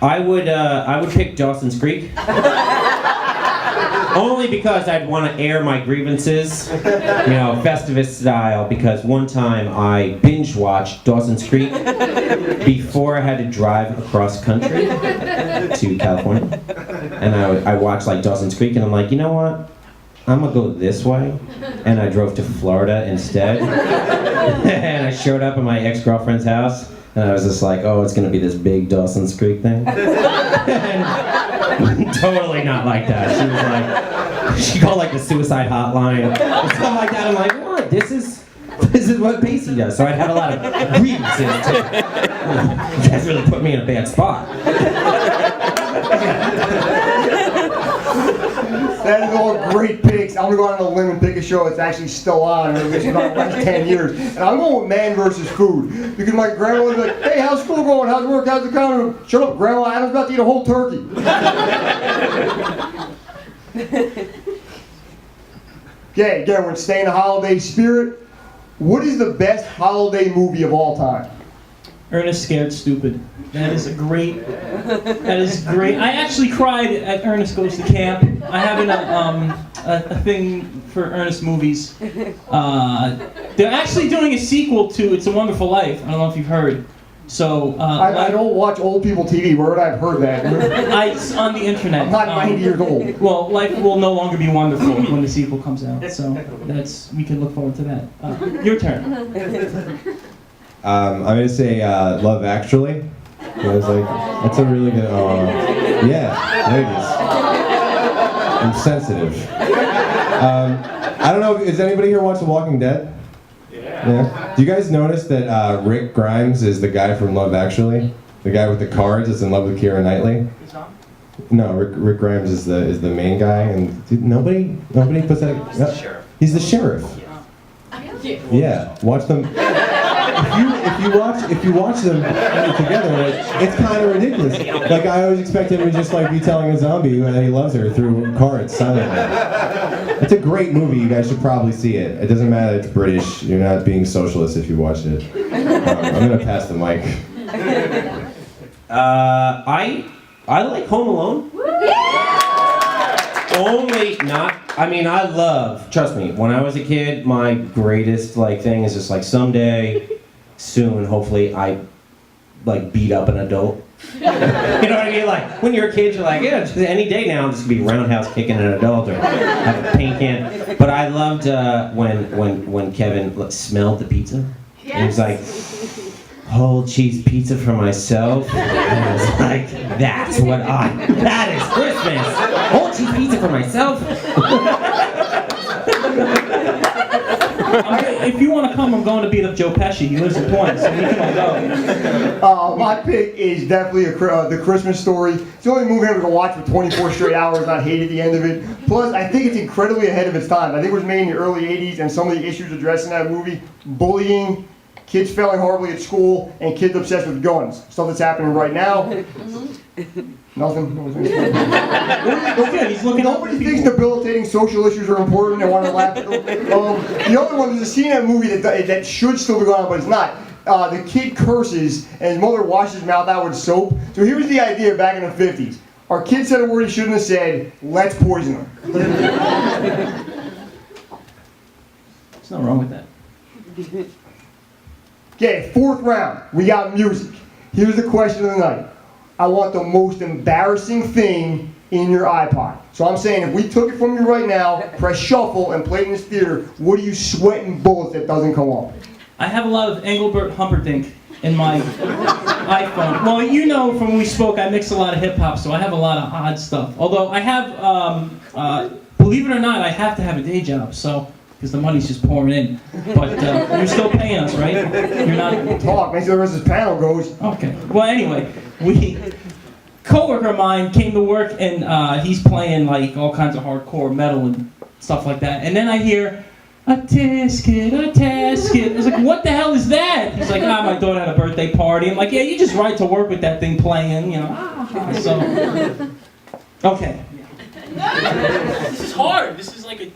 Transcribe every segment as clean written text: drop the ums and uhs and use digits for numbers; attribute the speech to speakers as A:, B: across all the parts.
A: I would pick Dawson's Creek. Only because I'd want to air my grievances, Festivus style, because one time I binge-watched Dawson's Creek before I had to drive across country to California. And I watched like Dawson's Creek and I'm like, you know what? I'm gonna go this way. And I drove to Florida instead. And I showed up at my ex-girlfriend's house and I was just like, oh, it's gonna be this big Dawson's Creek thing. And totally not like that. She was like, she called like the suicide hotline or something like that. I'm like, what? This is what Pacey does. So I'd have a lot of grievances too. You guys really put me in a bad spot.
B: That is all great picks. I'm going to go out on a limb and pick a show that's actually still on in about the last 10 years. And I'm going with Man versus Food. Because my grandma was like, hey, how's school going? How's work? How's the economy? Shut up, Grandma. Adam's about to eat a whole turkey. Okay, again, we're staying in the holiday spirit. What is the best holiday movie of all time?
C: Ernest Scared Stupid. That is great. I actually cried at Ernest Goes to Camp. I have a thing for Ernest movies. They're actually doing a sequel to It's a Wonderful Life. I don't know if you've heard. So
B: I don't watch old people TV. Where would I have heard that?
C: It's on the internet.
B: I'm not 90 years old.
C: Well, life will no longer be wonderful when the sequel comes out. So we can look forward to that. Your turn.
D: I'm gonna say Love Actually. I was like, that's a really good. Yeah, ladies. I'm sensitive. I don't know. Has anybody here watched The Walking Dead? Yeah. Do you guys notice that Rick Grimes is the guy from Love Actually? The guy with the cards that's in love with Keira Knightley? No, Rick Grimes is the main guy, and nobody puts that.
E: He's the sheriff.
D: He's the sheriff. Yeah. Watch them. If you watch them together, it's kind of ridiculous. Like I always expect him to just like be telling a zombie that he loves her through cards silently. It's a great movie. You guys should probably see it. It doesn't matter. It's British. You're not being socialist if you watch it. I'm gonna pass the mic.
A: I like Home Alone. Only not. I mean, I love. Trust me. When I was a kid, my greatest thing is just like someday, soon, hopefully, I beat up an adult. You know what I mean? Like when you're a kid, you're like, yeah, any day now I'm just gonna be roundhouse kicking an adult or have a paint can. But I loved when Kevin smelled the pizza. Yes. And he was like, whole cheese pizza for myself. And I was like, that is Christmas. Whole cheese pizza for myself.
C: If you want to come, I'm going to beat up Joe Pesci. He lives in Point, so we can all go.
B: My pick is definitely The Christmas Story. It's the only movie I'm going to watch for 24 straight hours, not hate at the end of it. Plus, I think it's incredibly ahead of its time. I think it was made in the early 80s, and some of the issues addressed in that movie, bullying, kids failing horribly at school, and kids obsessed with guns. Stuff that's happening right now. Nothing. Nobody thinks debilitating social issues are important and want to laugh. The other one, there's a scene in that movie that should still be going on, but it's not. The kid curses, and his mother washes his mouth out with soap. So here's the idea back in the 50s. Our kid said a word he shouldn't have said, let's poison him.
C: There's nothing wrong with that.
B: Okay, fourth round. We got music. Here's the question of the night. I want the most embarrassing thing in your iPod. So I'm saying if we took it from you right now, press shuffle and play it in this theater, what are you sweating bullets that doesn't come off?
C: I have a lot of Engelbert Humperdinck in my iPhone. Well, you know from when we spoke, I mix a lot of hip-hop, so I have a lot of odd stuff. Although I have, believe it or not, I have to have a day job, so because the money's just pouring in. But you're still paying us, right? You're not...
B: Talk, make sure the rest of this panel goes.
C: Okay. Well, anyway, coworker of mine came to work, and he's playing like all kinds of hardcore metal and stuff like that. And then I hear, a tisket, a tasket. I was like, what the hell is that? He's like, my daughter had a birthday party. I'm like, yeah, you just ride to work with that thing playing, So, okay. This is hard. This is like a...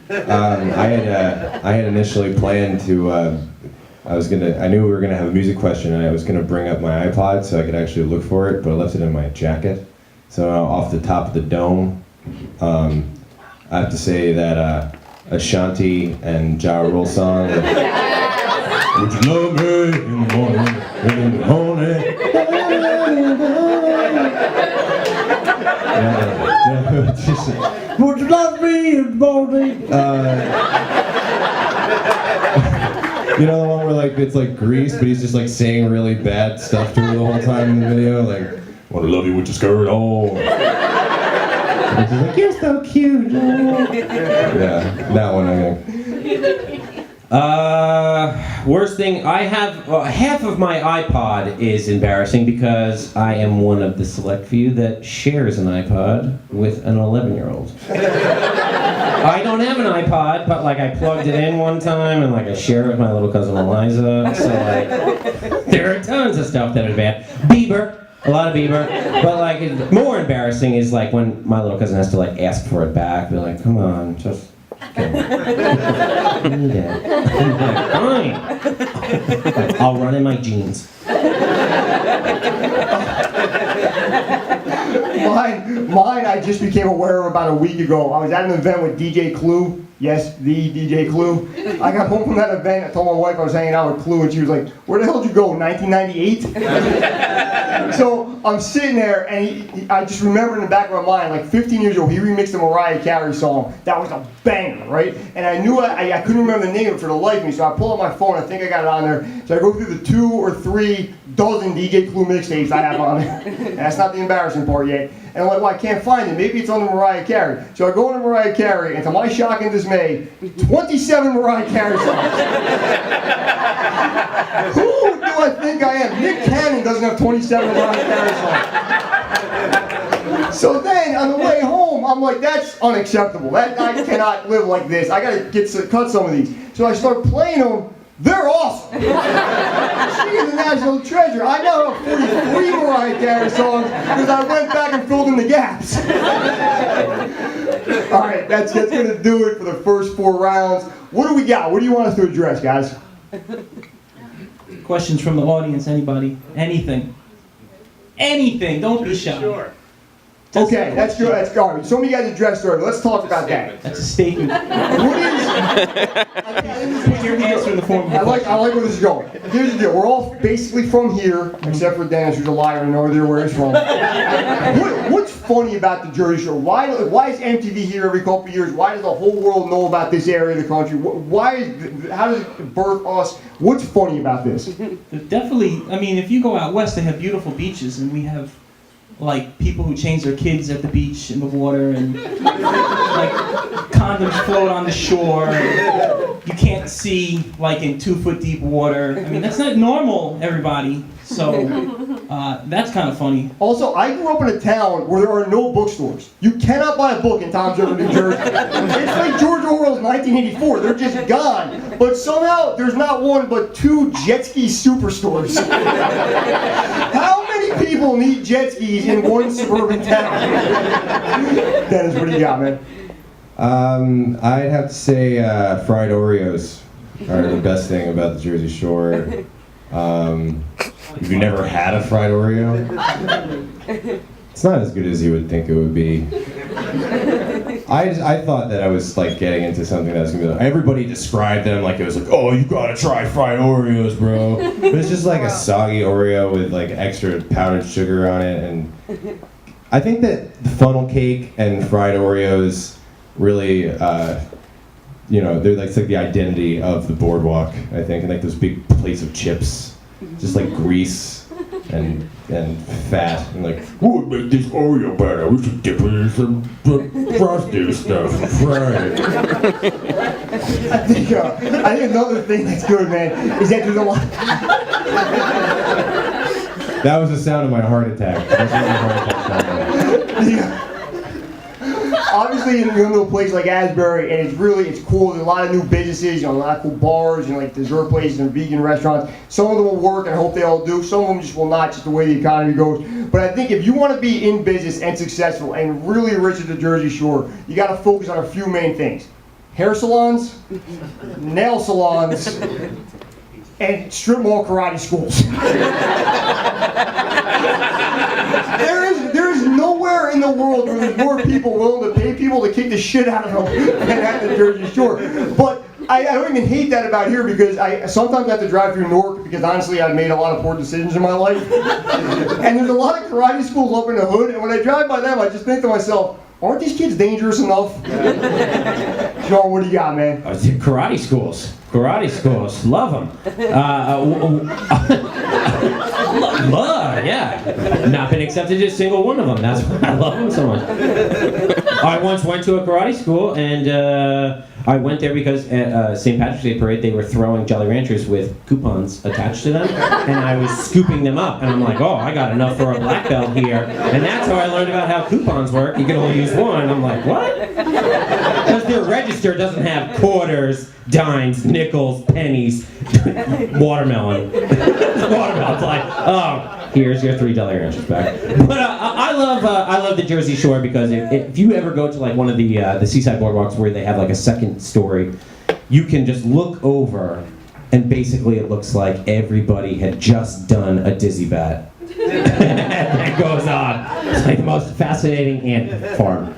D: I had initially planned to I knew we were gonna have a music question, and I was gonna bring up my iPod so I could actually look for it, but I left it in my jacket. So off the top of the dome, I have to say that Ashanti and Ja Rule song. Would you love me in the morning, in the morning? Would you love me in the morning? You know the one where like it's like Grease, but he's just like saying really bad stuff to her the whole time in the video, like "Wanna love you with your skirt on." And she's like, "You're so cute." Yeah, that one I think.
A: Worst thing, I have, half of my iPod is embarrassing because I am one of the select few that shares an iPod with an 11-year-old. I don't have an iPod, but like I plugged it in one time and like I share it with my little cousin Eliza, so like, there are tons of stuff that are bad. Bieber. A lot of Bieber, but like more embarrassing is like when my little cousin has to like ask for it back. They're like, "Come on, just give it." I'm like, fine. I'll run in my jeans.
B: Mine, I just became aware of about a week ago. I was at an event with DJ Clue. Yes, the DJ Clue. I got home from that event. I told my wife I was hanging out with Clue, and she was like, "Where the hell did you go? 1998?" So I'm sitting there, and I just remember in the back of my mind, like 15 years ago, he remixed a Mariah Carey song. That was a banger, right? And I knew I couldn't remember the name of it for the life of me, so I pull up my phone. I think I got it on there. So I go through the 2 or 3 dozen DJ Clue mixtapes I have on there. And that's not the embarrassing part yet. And I'm like, well, I can't find it. Maybe it's on the Mariah Carey. So I go into Mariah Carey, and to my shock and dismay, 27 Mariah Carey songs. Who do I think I am? Nick Cannon doesn't have 27 Mariah Carey songs. So then, on the way home, I'm like, that's unacceptable. I cannot live like this. I gotta cut some of these. So I start playing them. They're awesome. She is a national treasure. I now have 43 Mariah Carey songs because I went back and filled in the gaps. All right, that's going to do it for the first 4 rounds. What do we got? What do you want us to address, guys?
C: Questions from the audience, anybody? Anything. Anything, don't be shy.
E: Sure.
B: Okay, that's good. That's all right. So many guys addressed already. Let's talk about that.
C: That's a statement.
B: What is?
C: Put your answer in the form of a
B: I like where this is going. Here's the deal. We're all basically from here, except for Dennis, who's a liar and no idea where he's from. What's funny about the Jersey Shore? Why is MTV here every couple of years? Why does the whole world know about this area of the country? How does it birth us? What's funny about this?
C: Definitely, I mean, if you go out west, they have beautiful beaches, and we have like people who change their kids at the beach in the water, and like condoms float on the shore. You can't see like in 2-foot deep water. I mean, that's not normal, everybody. So that's kind of funny.
B: Also, I grew up in a town where there are no bookstores. You cannot buy a book in Toms River, New Jersey. It's like George Orwell's 1984. They're just gone. But somehow there's not one but 2 jet ski superstores. How many people need jet skis in one suburban town? Dennis, what do you got, man?
D: I'd have to say fried Oreos are the best thing about the Jersey Shore. If you've never had a fried Oreo, it's not as good as you would think it would be. I thought that I was like getting into something that was gonna be like, everybody described them like it was like, oh, you gotta try fried Oreos, bro. But it's just like a soggy Oreo with like extra powdered sugar on it, and I think that the funnel cake and fried Oreos really, they're like, it's like the identity of the boardwalk, I think, and like those big plates of chips, just like grease and fat, and like, who would make this Oreo better? We should dip it in some frosty stuff and fry it.
B: I think another thing that's good, man, is that there's a lot.
D: That was the sound of my heart attack. That's what my heart attack sounded like.
B: Yeah. Obviously, in a little place like Asbury, and it's cool. There's a lot of new businesses, a lot of cool bars, and like dessert places and vegan restaurants. Some of them will work, and I hope they all do. Some of them just will not, just the way the economy goes. But I think if you want to be in business and successful and really rich at the Jersey Shore, you got to focus on a few main things: hair salons, nail salons, and strip mall karate schools. There is nowhere in the world where there's more people willing to pay people to kick the shit out of them than at the Jersey Shore. But I don't even hate that about here because I sometimes have to drive through Newark because honestly I've made a lot of poor decisions in my life. And there's a lot of karate schools up in the hood, and when I drive by them I just think to myself, aren't these kids dangerous enough? Sean, what do you got, man?
A: Karate schools. Karate schools. Love them. Yeah. Not been accepted to a single one of them. That's why I love them so much. I once went to a karate school, and I went there because at St. Patrick's Day parade they were throwing Jolly Ranchers with coupons attached to them, and I was scooping them up, and I'm like, oh, I got enough for a black belt here, and that's how I learned about how coupons work. You can only use one. I'm like, what? Because their register doesn't have quarters, dimes, nickels, pennies, watermelon. Watermelon's like, oh, here's your $3 Ranchers back. But I love the Jersey Shore because if you ever go to like one of the seaside boardwalks where they have like a second story, you can just look over and basically it looks like everybody had just done a dizzy bat. And that goes on. It's like the most fascinating ant farm.